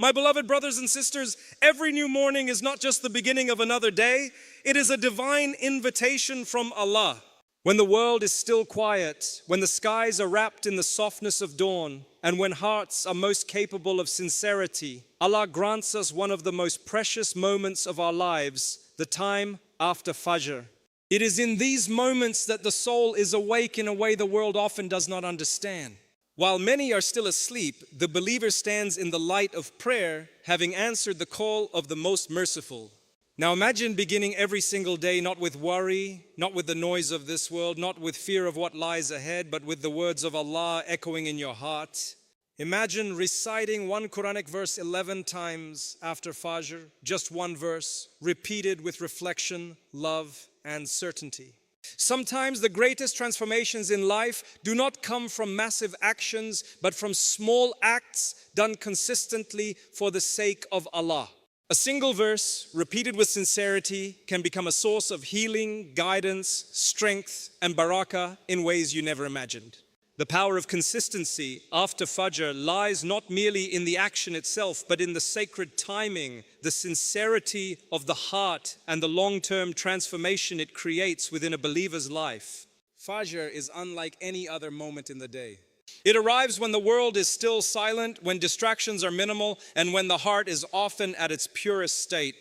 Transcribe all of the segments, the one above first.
My beloved brothers and sisters, every new morning is not just the beginning of another day, it is a divine invitation from Allah. When the world is still quiet, when the skies are wrapped in the softness of dawn, and when hearts are most capable of sincerity, Allah grants us one of the most precious moments of our lives, the time after Fajr. It is in these moments that the soul is awake in a way the world often does not understand. While many are still asleep, the believer stands in the light of prayer, having answered the call of the Most Merciful. Now imagine beginning every single day not with worry, not with the noise of this world, not with fear of what lies ahead, but with the words of Allah echoing in your heart. Imagine reciting one Quranic verse 11 times after Fajr, just one verse, repeated with reflection, love, and certainty. Sometimes the greatest transformations in life do not come from massive actions, but from small acts done consistently for the sake of Allah. A single verse, repeated with sincerity, can become a source of healing, guidance, strength, and barakah in ways you never imagined. The power of consistency after Fajr lies not merely in the action itself, but in the sacred timing, the sincerity of the heart, and the long-term transformation it creates within a believer's life. Fajr is unlike any other moment in the day. It arrives when the world is still silent, when distractions are minimal, and when the heart is often at its purest state.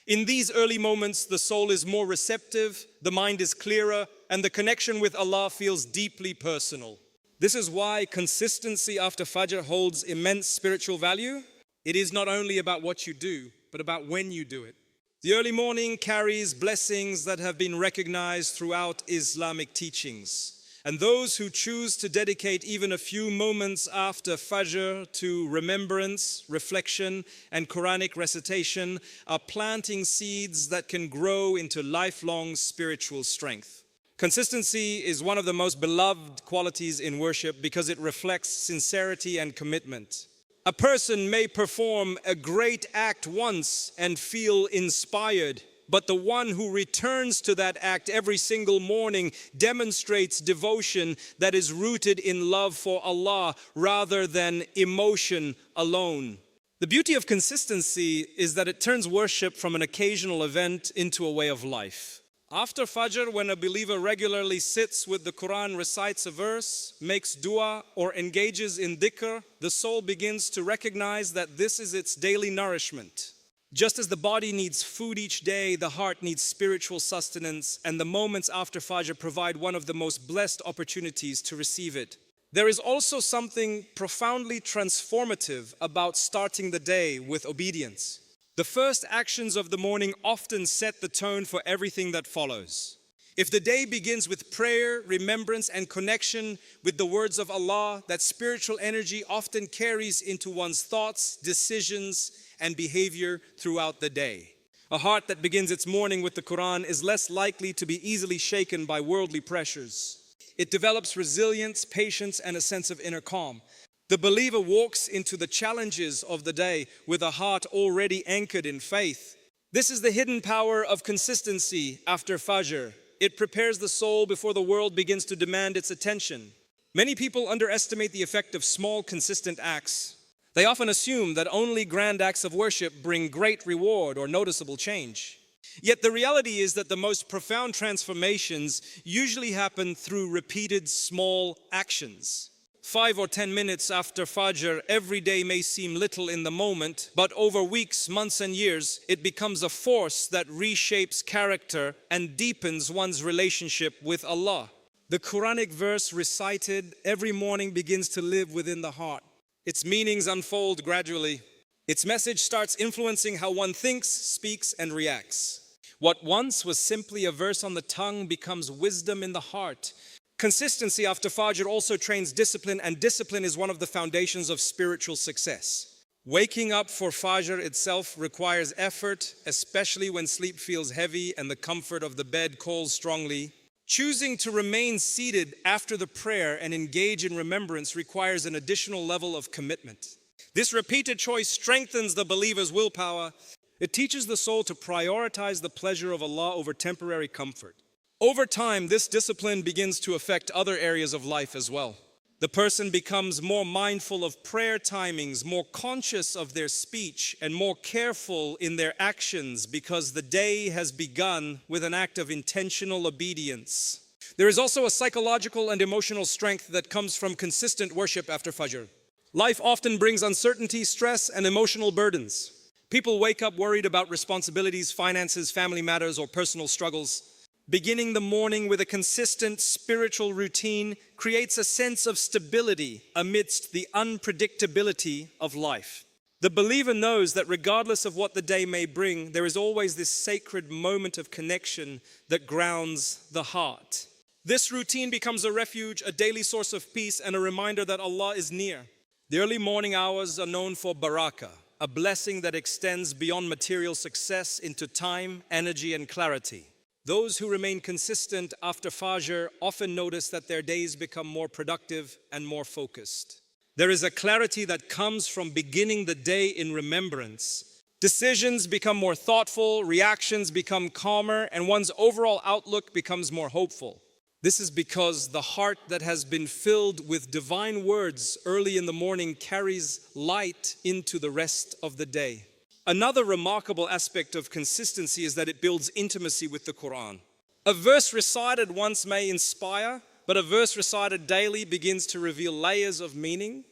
In these early moments, the soul is more receptive, the mind is clearer, and the connection with Allah feels deeply personal. This is why consistency after Fajr holds immense spiritual value. It is not only about what you do, but about when you do it. The early morning carries blessings that have been recognized throughout Islamic teachings. And those who choose to dedicate even a few moments after Fajr to remembrance, reflection, and Quranic recitation are planting seeds that can grow into lifelong spiritual strength. Consistency is one of the most beloved qualities in worship because it reflects sincerity and commitment. A person may perform a great act once and feel inspired, but the one who returns to that act every single morning demonstrates devotion that is rooted in love for Allah rather than emotion alone. The beauty of consistency is that it turns worship from an occasional event into a way of life. After Fajr, when a believer regularly sits with the Quran, recites a verse, makes dua, or engages in dhikr, the soul begins to recognize that this is its daily nourishment. Just as the body needs food each day, the heart needs spiritual sustenance, and the moments after Fajr provide one of the most blessed opportunities to receive it. There is also something profoundly transformative about starting the day with obedience. The first actions of the morning often set the tone for everything that follows. If the day begins with prayer, remembrance, and connection with the words of Allah, that spiritual energy often carries into one's thoughts, decisions, and behavior throughout the day. A heart that begins its morning with the Quran is less likely to be easily shaken by worldly pressures. It develops resilience, patience, and a sense of inner calm. The believer walks into the challenges of the day with a heart already anchored in faith. This is the hidden power of consistency after Fajr. It prepares the soul before the world begins to demand its attention. Many people underestimate the effect of small, consistent acts. They often assume that only grand acts of worship bring great reward or noticeable change. Yet the reality is that the most profound transformations usually happen through repeated small actions. 5 or 10 minutes after Fajr every day may seem little in the moment, but over weeks, months, and years, it becomes a force that reshapes character and deepens one's relationship with Allah. The Quranic verse recited every morning begins to live within the heart. Its meanings unfold gradually. Its message starts influencing how one thinks, speaks, and reacts. What once was simply a verse on the tongue becomes wisdom in the heart. Consistency after Fajr also trains discipline, and discipline is one of the foundations of spiritual success. Waking up for Fajr itself requires effort, especially when sleep feels heavy and the comfort of the bed calls strongly. Choosing to remain seated after the prayer and engage in remembrance requires an additional level of commitment. This repeated choice strengthens the believer's willpower. It teaches the soul to prioritize the pleasure of Allah over temporary comfort. Over time, this discipline begins to affect other areas of life as well. The person becomes more mindful of prayer timings, more conscious of their speech, and more careful in their actions because the day has begun with an act of intentional obedience. There is also a psychological and emotional strength that comes from consistent worship after Fajr. Life often brings uncertainty, stress, and emotional burdens. People wake up worried about responsibilities, finances, family matters, or personal struggles. Beginning the morning with a consistent spiritual routine creates a sense of stability amidst the unpredictability of life. The believer knows that regardless of what the day may bring, there is always this sacred moment of connection that grounds the heart. This routine becomes a refuge, a daily source of peace, and a reminder that Allah is near. The early morning hours are known for Barakah, a blessing that extends beyond material success into time, energy, and clarity. Those who remain consistent after Fajr often notice that their days become more productive and more focused. There is a clarity that comes from beginning the day in remembrance. Decisions become more thoughtful, reactions become calmer, and one's overall outlook becomes more hopeful. This is because the heart that has been filled with divine words early in the morning carries light into the rest of the day. Another remarkable aspect of consistency is that it builds intimacy with the Quran. A verse recited once may inspire, but a verse recited daily begins to reveal layers of meaning.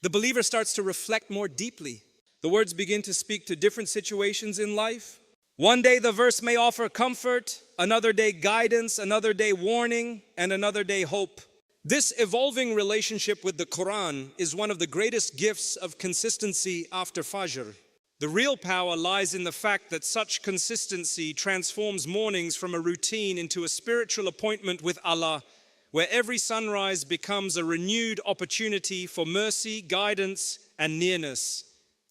The believer starts to reflect more deeply. The words begin to speak to different situations in life. One day the verse may offer comfort, another day guidance, another day warning, and another day hope. This evolving relationship with the Quran is one of the greatest gifts of consistency after Fajr. The real power lies in the fact that such consistency transforms mornings from a routine into a spiritual appointment with Allah, where every sunrise becomes a renewed opportunity for mercy, guidance, and nearness,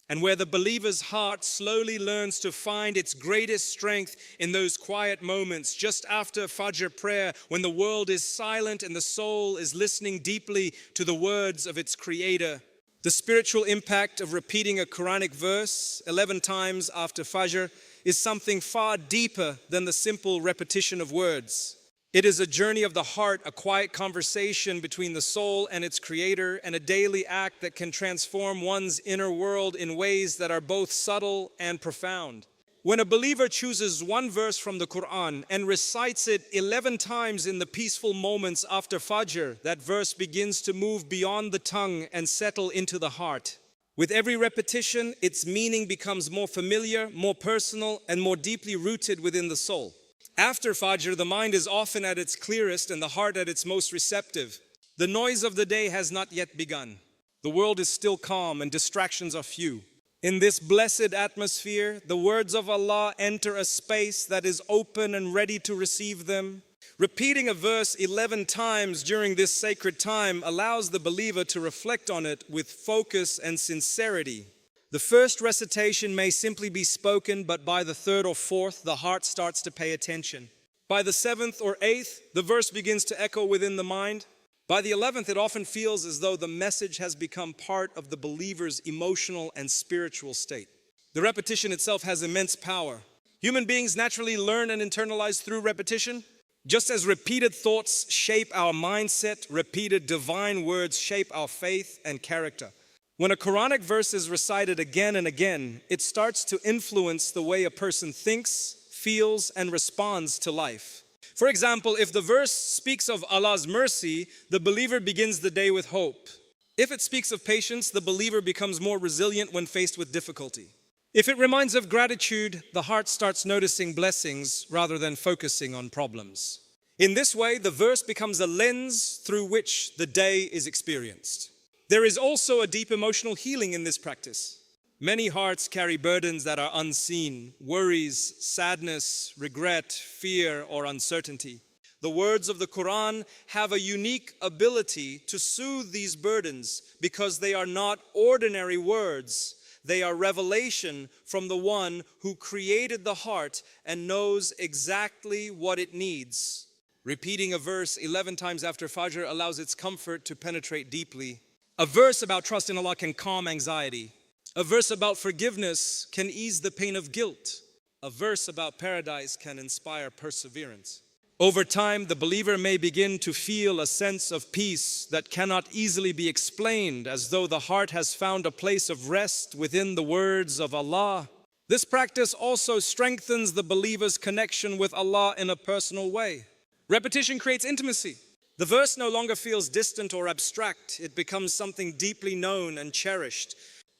and where the believer's heart slowly learns to find its greatest strength in those quiet moments just after Fajr prayer, when the world is silent and the soul is listening deeply to the words of its Creator. The spiritual impact of repeating a Quranic verse 11 times after Fajr is something far deeper than the simple repetition of words. It is a journey of the heart, a quiet conversation between the soul and its Creator, and a daily act that can transform one's inner world in ways that are both subtle and profound. When a believer chooses one verse from the Quran and recites it 11 times in the peaceful moments after Fajr, that verse begins to move beyond the tongue and settle into the heart. With every repetition, its meaning becomes more familiar, more personal, and more deeply rooted within the soul. After Fajr, the mind is often at its clearest and the heart at its most receptive. The noise of the day has not yet begun. The world is still calm and distractions are few. In this blessed atmosphere, the words of Allah enter a space that is open and ready to receive them. Repeating a verse 11 times during this sacred time allows the believer to reflect on it with focus and sincerity. The first recitation may simply be spoken, but by the third or fourth, the heart starts to pay attention. By the seventh or eighth, the verse begins to echo within the mind. By the 11th, it often feels as though the message has become part of the believer's emotional and spiritual state. The repetition itself has immense power. Human beings naturally learn and internalize through repetition. Just as repeated thoughts shape our mindset, repeated divine words shape our faith and character. When a Quranic verse is recited again and again, it starts to influence the way a person thinks, feels, and responds to life. For example, if the verse speaks of Allah's mercy, the believer begins the day with hope. If it speaks of patience, the believer becomes more resilient when faced with difficulty. If it reminds of gratitude, the heart starts noticing blessings rather than focusing on problems. In this way, the verse becomes a lens through which the day is experienced. There is also a deep emotional healing in this practice. Many hearts carry burdens that are unseen, worries, sadness, regret, fear, or uncertainty. The words of the Quran have a unique ability to soothe these burdens because they are not ordinary words. They are revelation from the one who created the heart and knows exactly what it needs. Repeating a verse 11 times after Fajr allows its comfort to penetrate deeply. A verse about trust in Allah can calm anxiety. A verse about forgiveness can ease the pain of guilt. A verse about paradise can inspire perseverance. Over time, the believer may begin to feel a sense of peace that cannot easily be explained, as though the heart has found a place of rest within the words of Allah. This practice also strengthens the believer's connection with Allah in a personal way. Repetition creates intimacy. The verse no longer feels distant or abstract. It becomes something deeply known and cherished.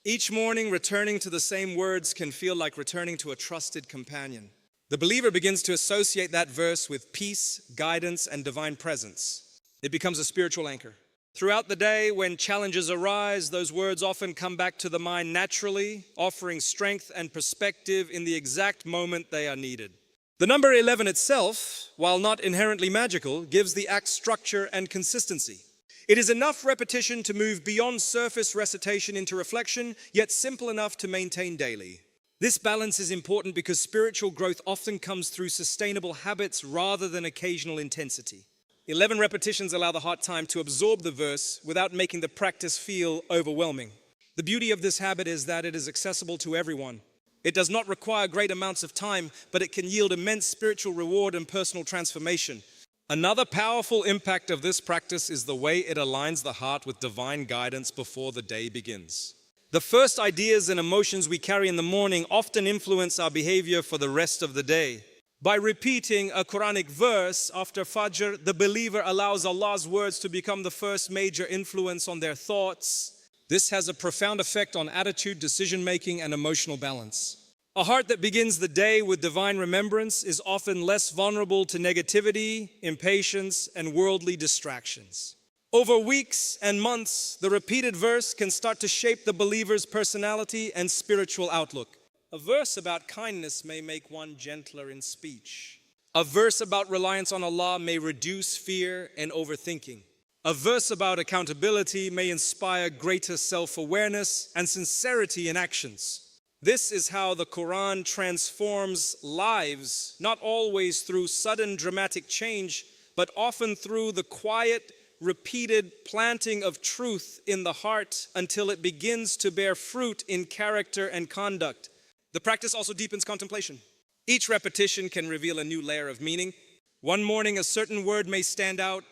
Each morning, returning to the same words can feel like returning to a trusted companion. The believer begins to associate that verse with peace, guidance, and divine presence. It becomes a spiritual anchor. Throughout the day, when challenges arise, those words often come back to the mind naturally, offering strength and perspective in the exact moment they are needed. The number 11 itself, while not inherently magical, gives the act structure and consistency. It is enough repetition to move beyond surface recitation into reflection, yet simple enough to maintain daily. This balance is important because spiritual growth often comes through sustainable habits rather than occasional intensity. 11 repetitions allow the heart time to absorb the verse without making the practice feel overwhelming. The beauty of this habit is that it is accessible to everyone. It does not require great amounts of time, but it can yield immense spiritual reward and personal transformation. Another powerful impact of this practice is the way it aligns the heart with divine guidance before the day begins. The first ideas and emotions we carry in the morning often influence our behavior for the rest of the day. By repeating a Quranic verse after Fajr, the believer allows Allah's words to become the first major influence on their thoughts. This has a profound effect on attitude, decision-making, and emotional balance. A heart that begins the day with divine remembrance is often less vulnerable to negativity, impatience, and worldly distractions. Over weeks and months, the repeated verse can start to shape the believer's personality and spiritual outlook. A verse about kindness may make one gentler in speech. A verse about reliance on Allah may reduce fear and overthinking. A verse about accountability may inspire greater self-awareness and sincerity in actions. This is how the Quran transforms lives, not always through sudden dramatic change, but often through the quiet, repeated planting of truth in the heart until it begins to bear fruit in character and conduct. The practice also deepens contemplation. Each repetition can reveal a new layer of meaning. One morning, a certain word may stand out.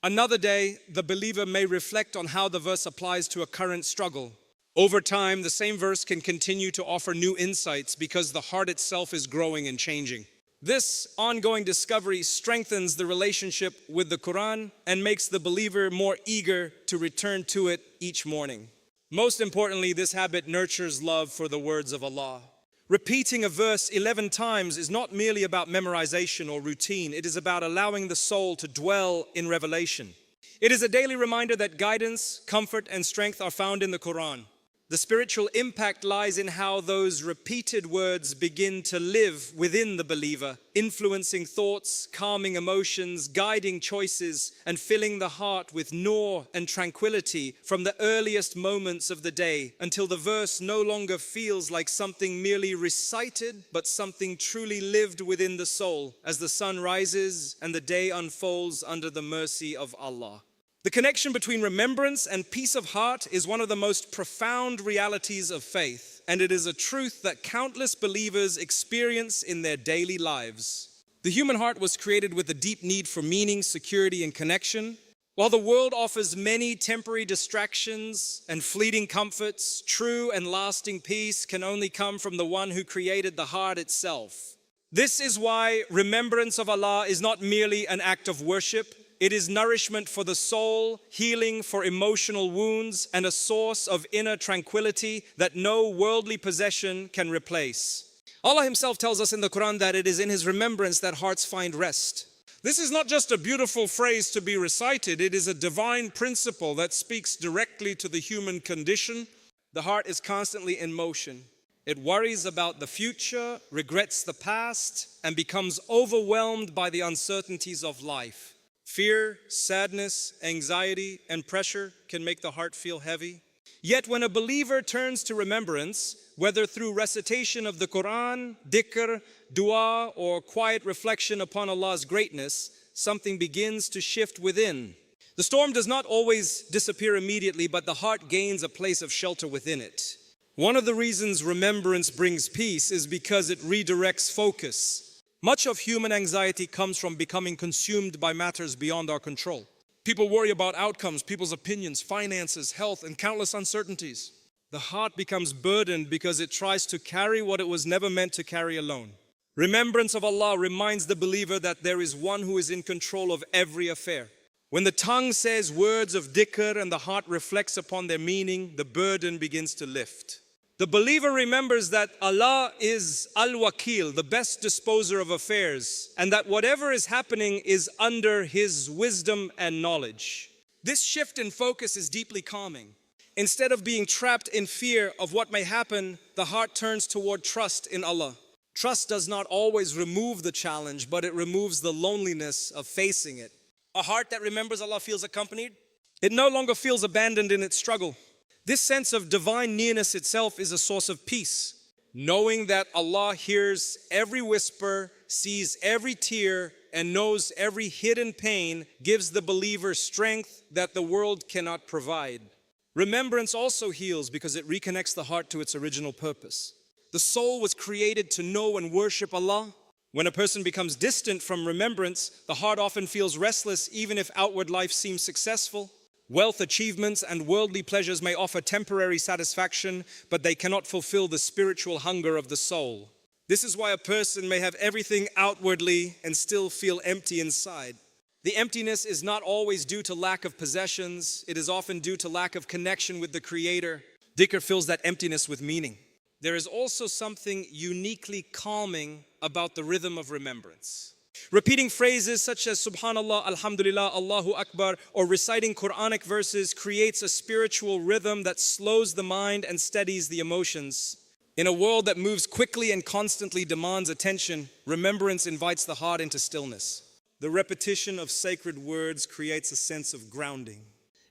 Another day, the believer may reflect on how the verse applies to a current struggle. Over time, the same verse can continue to offer new insights because the heart itself is growing and changing. This ongoing discovery strengthens the relationship with the Quran and makes the believer more eager to return to it each morning. Most importantly, this habit nurtures love for the words of Allah. Repeating a verse 11 times is not merely about memorization or routine. It is about allowing the soul to dwell in revelation. It is a daily reminder that guidance, comfort, and strength are found in the Quran. The spiritual impact lies in how those repeated words begin to live within the believer, influencing thoughts, calming emotions, guiding choices, and filling the heart with nur and tranquility from the earliest moments of the day until the verse no longer feels like something merely recited, but something truly lived within the soul as the sun rises and the day unfolds under the mercy of Allah. The connection between remembrance and peace of heart is one of the most profound realities of faith, and it is a truth that countless believers experience in their daily lives. The human heart was created with a deep need for meaning, security, and connection. While the world offers many temporary distractions and fleeting comforts, true and lasting peace can only come from the one who created the heart itself. This is why remembrance of Allah is not merely an act of worship. It is nourishment for the soul, healing for emotional wounds, and a source of inner tranquility that no worldly possession can replace. Allah Himself tells us in the Quran that it is in His remembrance that hearts find rest. This is not just a beautiful phrase to be recited, it is a divine principle that speaks directly to the human condition. The heart is constantly in motion. It worries about the future, regrets the past, and becomes overwhelmed by the uncertainties of life. Fear, sadness, anxiety, and pressure can make the heart feel heavy. Yet when a believer turns to remembrance, whether through recitation of the Quran, dhikr, dua, or quiet reflection upon Allah's greatness, something begins to shift within. The storm does not always disappear immediately, but the heart gains a place of shelter within it. One of the reasons remembrance brings peace is because it redirects focus. Much of human anxiety comes from becoming consumed by matters beyond our control. People worry about outcomes, people's opinions, finances, health, and countless uncertainties. The heart becomes burdened because it tries to carry what it was never meant to carry alone. Remembrance of Allah reminds the believer that there is one who is in control of every affair. When the tongue says words of dhikr and the heart reflects upon their meaning, the burden begins to lift. The believer remembers that Allah is Al-Wakil, the best disposer of affairs, and that whatever is happening is under His wisdom and knowledge. This shift in focus is deeply calming. Instead of being trapped in fear of what may happen, the heart turns toward trust in Allah. Trust does not always remove the challenge, but it removes the loneliness of facing it. A heart that remembers Allah feels accompanied. It no longer feels abandoned in its struggle. This sense of divine nearness itself is a source of peace. Knowing that Allah hears every whisper, sees every tear, and knows every hidden pain gives the believer strength that the world cannot provide. Remembrance also heals because it reconnects the heart to its original purpose. The soul was created to know and worship Allah. When a person becomes distant from remembrance, the heart often feels restless even if outward life seems successful. Wealth, achievements, and worldly pleasures may offer temporary satisfaction, but they cannot fulfill the spiritual hunger of the soul. This is why a person may have everything outwardly and still feel empty inside. The emptiness is not always due to lack of possessions. It is often due to lack of connection with the Creator. Dhikr fills that emptiness with meaning. There is also something uniquely calming about the rhythm of remembrance. Repeating phrases such as Subhanallah, Alhamdulillah, Allahu Akbar, or reciting Quranic verses creates a spiritual rhythm that slows the mind and steadies the emotions. In a world that moves quickly and constantly demands attention, remembrance invites the heart into stillness. The repetition of sacred words creates a sense of grounding.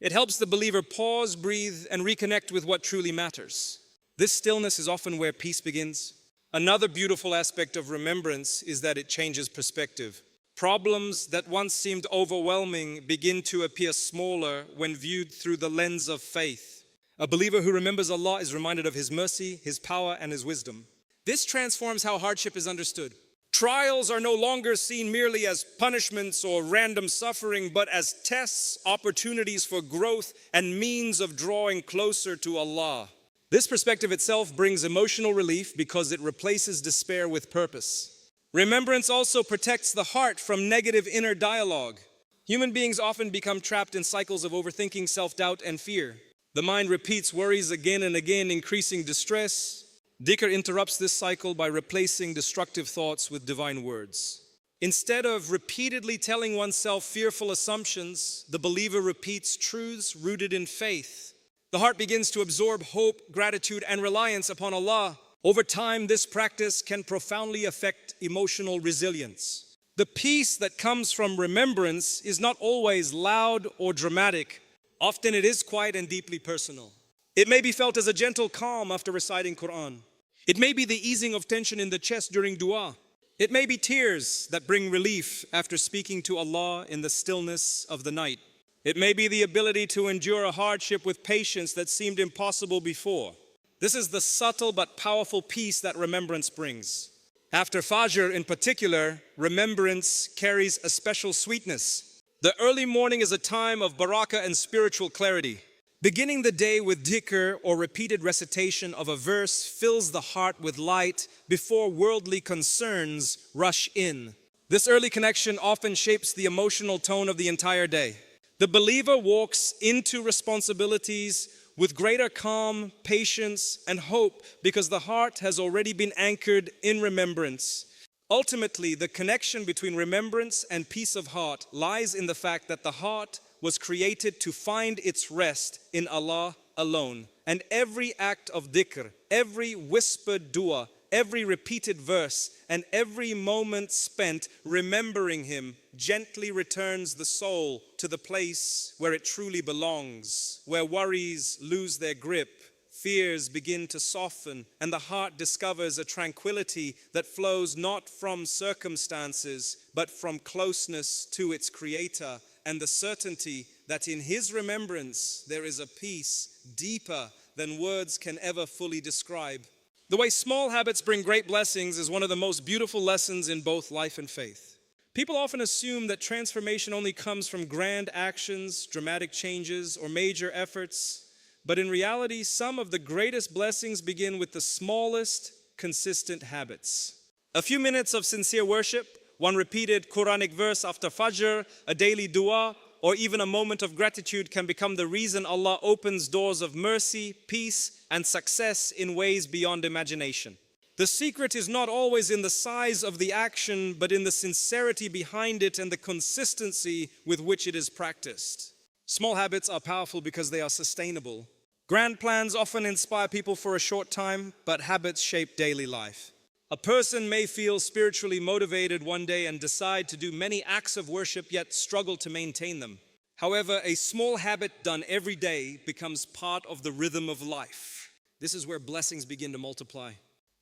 It helps the believer pause, breathe, and reconnect with what truly matters. This stillness is often where peace begins. Another beautiful aspect of remembrance is that it changes perspective. Problems that once seemed overwhelming begin to appear smaller when viewed through the lens of faith. A believer who remembers Allah is reminded of His mercy, His power, and His wisdom. This transforms how hardship is understood. Trials are no longer seen merely as punishments or random suffering, but as tests, opportunities for growth, and means of drawing closer to Allah. This perspective itself brings emotional relief because it replaces despair with purpose. Remembrance also protects the heart from negative inner dialogue. Human beings often become trapped in cycles of overthinking, self-doubt, and fear. The mind repeats worries again and again, increasing distress. Dhikr interrupts this cycle by replacing destructive thoughts with divine words. Instead of repeatedly telling oneself fearful assumptions, the believer repeats truths rooted in faith. The heart begins to absorb hope, gratitude, and reliance upon Allah. Over time, this practice can profoundly affect emotional resilience. The peace that comes from remembrance is not always loud or dramatic. Often it is quiet and deeply personal. It may be felt as a gentle calm after reciting Quran. It may be the easing of tension in the chest during dua. It may be tears that bring relief after speaking to Allah in the stillness of the night. It may be the ability to endure a hardship with patience that seemed impossible before. This is the subtle but powerful peace that remembrance brings. After Fajr in particular, remembrance carries a special sweetness. The early morning is a time of barakah and spiritual clarity. Beginning the day with dhikr or repeated recitation of a verse fills the heart with light before worldly concerns rush in. This early connection often shapes the emotional tone of the entire day. The believer walks into responsibilities with greater calm, patience, and hope because the heart has already been anchored in remembrance. Ultimately, the connection between remembrance and peace of heart lies in the fact that the heart was created to find its rest in Allah alone. And every act of dhikr, every whispered dua, every repeated verse, and every moment spent remembering Him gently returns the soul to the place where it truly belongs, where worries lose their grip, fears begin to soften, and the heart discovers a tranquility that flows not from circumstances, but from closeness to its Creator, and the certainty that in His remembrance there is a peace deeper than words can ever fully describe. The way small habits bring great blessings is one of the most beautiful lessons in both life and faith. People often assume that transformation only comes from grand actions, dramatic changes, or major efforts, but in reality, some of the greatest blessings begin with the smallest, consistent habits. A few minutes of sincere worship, one repeated Quranic verse after Fajr, a daily dua, or even a moment of gratitude can become the reason Allah opens doors of mercy, peace, and success in ways beyond imagination. The secret is not always in the size of the action, but in the sincerity behind it and the consistency with which it is practiced. Small habits are powerful because they are sustainable. Grand plans often inspire people for a short time, but habits shape daily life. A person may feel spiritually motivated one day and decide to do many acts of worship, yet struggle to maintain them. However, a small habit done every day becomes part of the rhythm of life. This is where blessings begin to multiply.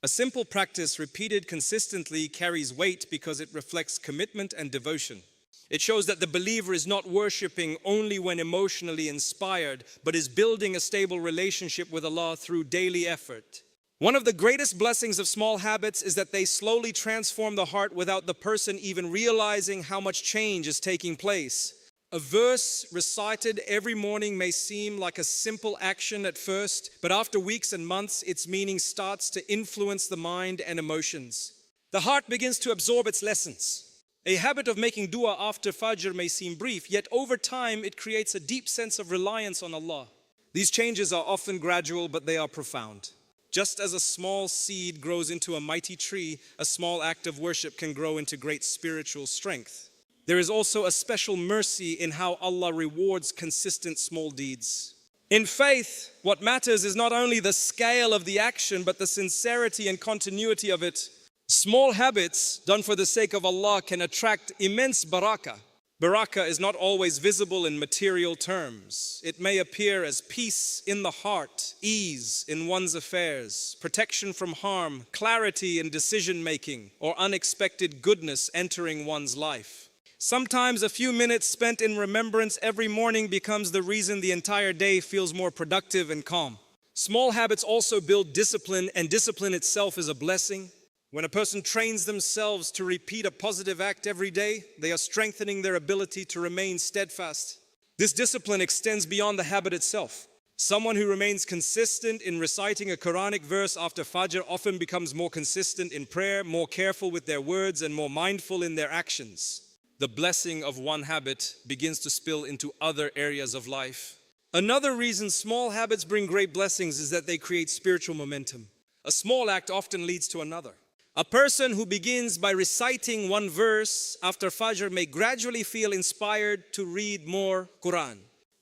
A simple practice repeated consistently carries weight because it reflects commitment and devotion. It shows that the believer is not worshiping only when emotionally inspired, but is building a stable relationship with Allah through daily effort. One of the greatest blessings of small habits is that they slowly transform the heart without the person even realizing how much change is taking place. A verse recited every morning may seem like a simple action at first, but after weeks and months, its meaning starts to influence the mind and emotions. The heart begins to absorb its lessons. A habit of making dua after Fajr may seem brief, yet over time it creates a deep sense of reliance on Allah. These changes are often gradual, but they are profound. Just as a small seed grows into a mighty tree, a small act of worship can grow into great spiritual strength. There is also a special mercy in how Allah rewards consistent small deeds. In faith, what matters is not only the scale of the action, but the sincerity and continuity of it. Small habits done for the sake of Allah can attract immense barakah. Barakah is not always visible in material terms. It may appear as peace in the heart, ease in one's affairs, protection from harm, clarity in decision-making, or unexpected goodness entering one's life. Sometimes a few minutes spent in remembrance every morning becomes the reason the entire day feels more productive and calm. Small habits also build discipline, and discipline itself is a blessing. When a person trains themselves to repeat a positive act every day, they are strengthening their ability to remain steadfast. This discipline extends beyond the habit itself. Someone who remains consistent in reciting a Quranic verse after Fajr often becomes more consistent in prayer, more careful with their words, and more mindful in their actions. The blessing of one habit begins to spill into other areas of life. Another reason small habits bring great blessings is that they create spiritual momentum. A small act often leads to another. A person who begins by reciting one verse after Fajr may gradually feel inspired to read more Quran.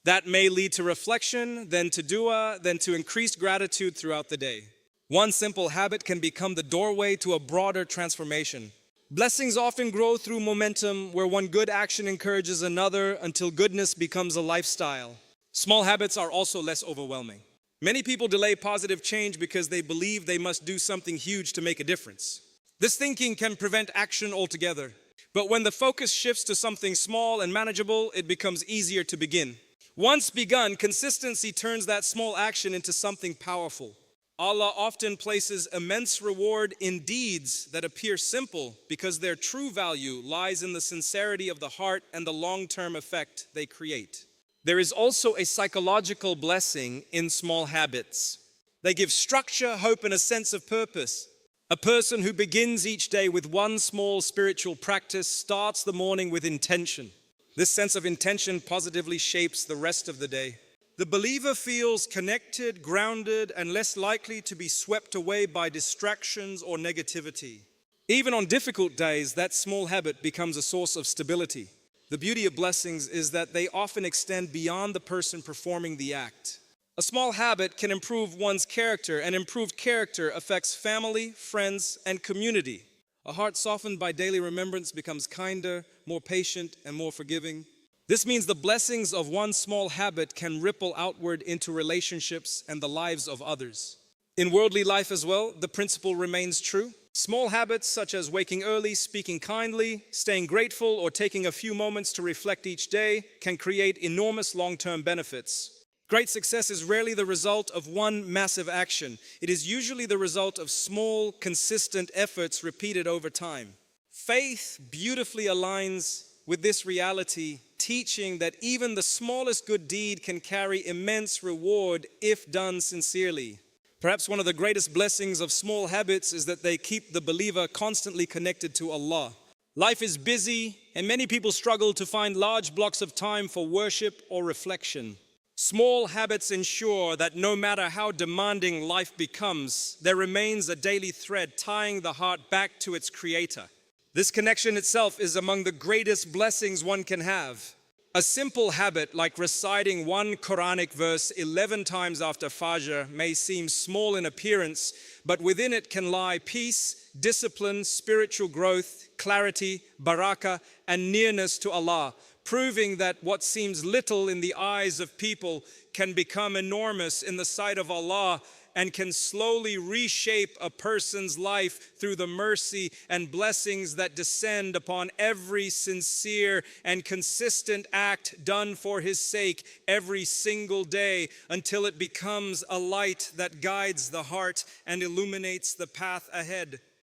That may lead to reflection, then to dua, then to increased gratitude throughout the day. One simple habit can become the doorway to a broader transformation. Blessings often grow through momentum, where one good action encourages another until goodness becomes a lifestyle. Small habits are also less overwhelming. Many people delay positive change because they believe they must do something huge to make a difference. This thinking can prevent action altogether. But when the focus shifts to something small and manageable, it becomes easier to begin. Once begun, consistency turns that small action into something powerful. Allah often places immense reward in deeds that appear simple because their true value lies in the sincerity of the heart and the long-term effect they create. There is also a psychological blessing in small habits. They give structure, hope, and a sense of purpose. A person who begins each day with one small spiritual practice starts the morning with intention. This sense of intention positively shapes the rest of the day. The believer feels connected, grounded, and less likely to be swept away by distractions or negativity. Even on difficult days, that small habit becomes a source of stability. The beauty of blessings is that they often extend beyond the person performing the act. A small habit can improve one's character, and improved character affects family, friends, and community. A heart softened by daily remembrance becomes kinder, more patient, and more forgiving. This means the blessings of one small habit can ripple outward into relationships and the lives of others. In worldly life as well, the principle remains true. Small habits such as waking early, speaking kindly, staying grateful, or taking a few moments to reflect each day can create enormous long-term benefits. Great success is rarely the result of one massive action. It is usually the result of small, consistent efforts repeated over time. Faith beautifully aligns with this reality, teaching that even the smallest good deed can carry immense reward if done sincerely. Perhaps one of the greatest blessings of small habits is that they keep the believer constantly connected to Allah. Life is busy, and many people struggle to find large blocks of time for worship or reflection. Small habits ensure that no matter how demanding life becomes, there remains a daily thread tying the heart back to its Creator. This connection itself is among the greatest blessings one can have. A simple habit like reciting one Quranic verse 11 times after Fajr may seem small in appearance, but within it can lie peace, discipline, spiritual growth, clarity, barakah, and nearness to Allah, proving that what seems little in the eyes of people can become enormous in the sight of Allah and can slowly reshape a person's life through the mercy and blessings that descend upon every sincere and consistent act done for His sake every single day, until it becomes a light that guides the heart and illuminates the path ahead.